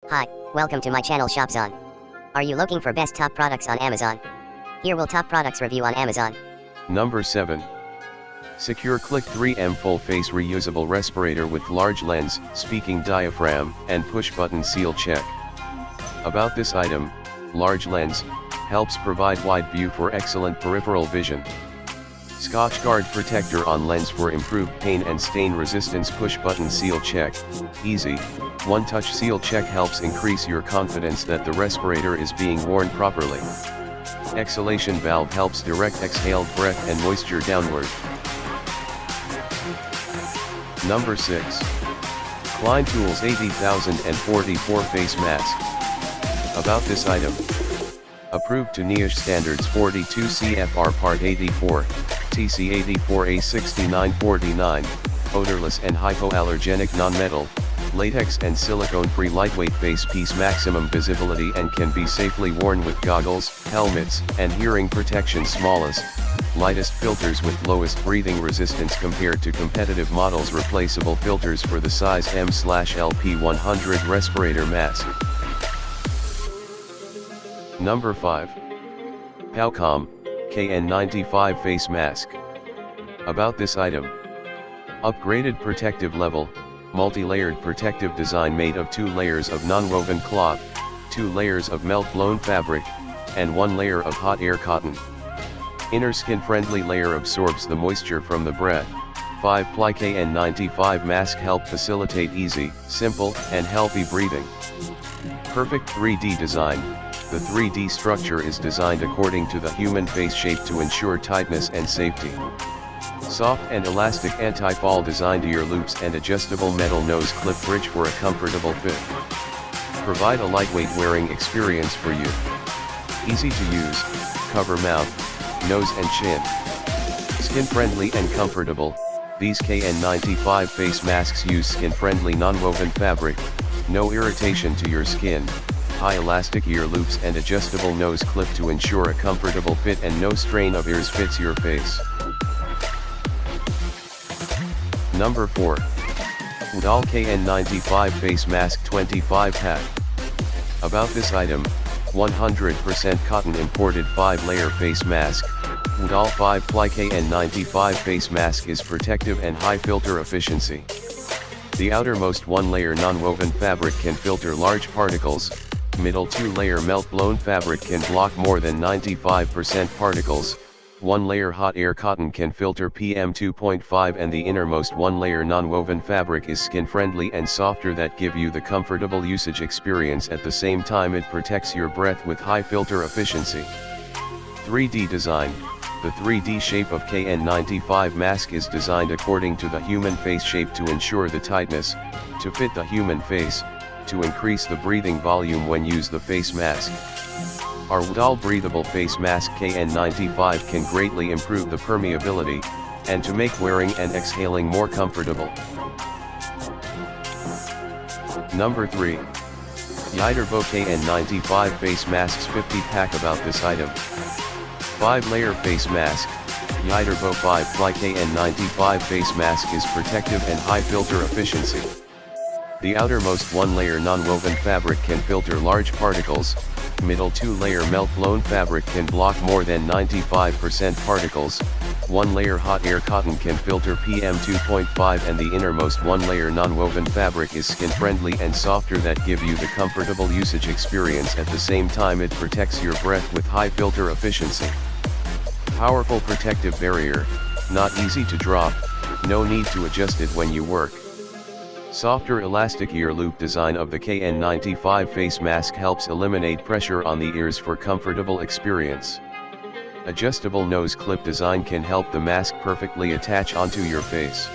Hi, welcome to my channel ShopZone. Are you looking for best top products on Amazon? Here will top products review on Amazon. Number 7. Secure Click 3M Full Face Reusable Respirator with Large Lens, Speaking Diaphragm, and Push Button Seal Check. About this item, large lens, helps provide wide view for excellent peripheral vision. Scotch Guard Protector on lens for improved pain and stain resistance. Push Button Seal Check, easy, one-touch seal check helps increase your confidence that the respirator is being worn properly. Exhalation valve helps direct exhaled breath and moisture downward. Number 6. Klein Tools 80044 Face Mask. About this item. Approved to NIOSH standards 42 CFR Part 84, TC 84A6949, odorless and hypoallergenic non-metal, latex and silicone-free lightweight face piece, maximum visibility and can be safely worn with goggles, helmets, and hearing protection. Smallest, lightest filters with lowest breathing resistance compared to competitive models. Replaceable filters for the size M/LP100 respirator mask. Number 5. Powcom KN95 Face Mask. About this item. Upgraded protective level, multi-layered protective design made of 2 layers of non-woven cloth, 2 layers of melt-blown fabric, and 1 layer of hot air cotton. Inner skin-friendly layer absorbs the moisture from the breath. 5-ply KN95 mask help facilitate easy, simple, and healthy breathing. Perfect 3D design. The 3D structure is designed according to the human face shape to ensure tightness and safety. Soft and elastic anti-fall designed ear loops and adjustable metal nose clip bridge for a comfortable fit. Provide a lightweight wearing experience for you. Easy to use, cover mouth, nose and chin. Skin-friendly and comfortable, these KN95 face masks use skin-friendly non-woven fabric, no irritation to your skin, high elastic ear loops and adjustable nose clip to ensure a comfortable fit and no strain of ears fits your face. Number 4. Udal KN95 Face Mask 25 Pack. About this item, 100% cotton imported 5-layer face mask. Udal 5-ply KN95 face mask is protective and high filter efficiency. The outermost 1-layer non-woven fabric can filter large particles. Middle 2-layer melt-blown fabric can block more than 95% particles. 1-layer hot air cotton can filter PM 2.5 and the innermost 1-layer non-woven fabric is skin-friendly and softer that give you the comfortable usage experience. At the same time it protects your breath with high filter efficiency. 3D design. The 3D shape of KN95 mask is designed according to the human face shape to ensure the tightness, to fit the human face, to increase the breathing volume when use the face mask. Our Udal breathable face mask KN95 can greatly improve the permeability, and to make wearing and exhaling more comfortable. Number 3. Yiderbo KN95 Face Masks 50 Pack. About this item. 5-layer face mask. Yiderbo 5-ply KN95 face mask is protective and high filter efficiency. The outermost 1-layer non-woven fabric can filter large particles. Middle 2-layer melt-blown fabric can block more than 95% particles. 1-layer hot air cotton can filter PM 2.5 and the innermost 1-layer non-woven fabric is skin-friendly and softer that give you the comfortable usage experience. At the same time it protects your breath with high filter efficiency. Powerful protective barrier, not easy to drop, no need to adjust it when you work. Softer elastic ear loop design of the KN95 face mask helps eliminate pressure on the ears for comfortable experience. Adjustable nose clip design can help the mask perfectly attach onto your face.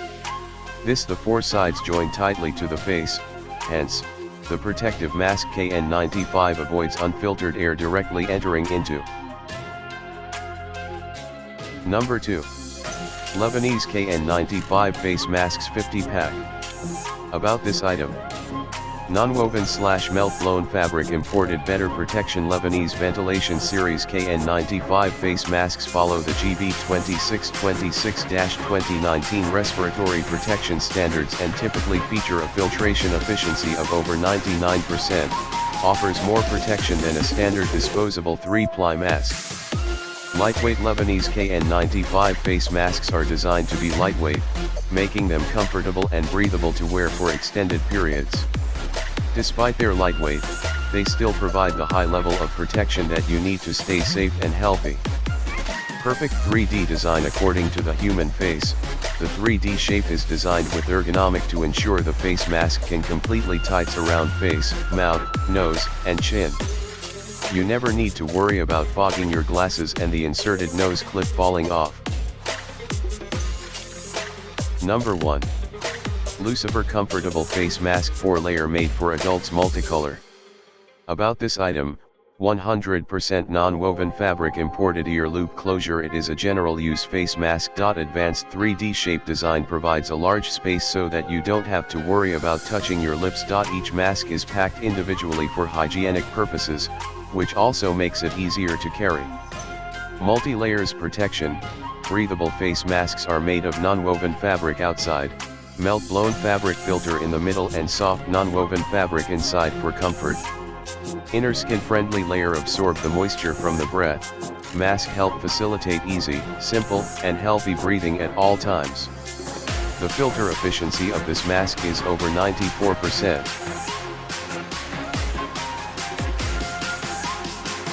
The 4 sides join tightly to the face, hence, the protective mask KN95 avoids unfiltered air directly entering into. Number 2. Lebanese KN95 Face Masks 50 Pack. About this item. Non-woven/melt blown fabric imported better protection. Lebanese ventilation series KN95 face masks follow the GB 2626-2019 respiratory protection standards and typically feature a filtration efficiency of over 99%, offers more protection than a standard disposable 3-ply mask. Lightweight Lebanese KN95 face masks are designed to be lightweight, making them comfortable and breathable to wear for extended periods. Despite their lightweight, they still provide the high level of protection that you need to stay safe and healthy. Perfect 3D design. According to the human face, the 3D shape is designed with ergonomic to ensure the face mask can completely tights around face, mouth, nose, and chin. You never need to worry about fogging your glasses and the inserted nose clip falling off. Number 1. Lucifer Comfortable Face Mask 4-layer made for adults multicolor. About this item: 100% non-woven fabric, imported ear loop closure. It is a general use face mask. Advanced 3D shape design provides a large space so that you don't have to worry about touching your lips. Each mask is packed individually for hygienic purposes, which also makes it easier to carry. Multi-layers protection. Breathable face masks are made of non-woven fabric outside, melt-blown fabric filter in the middle, and soft non-woven fabric inside for comfort. Inner skin-friendly layer absorb the moisture from the breath. Mask help facilitate easy, simple, and healthy breathing at all times. The filter efficiency of this mask is over 94%.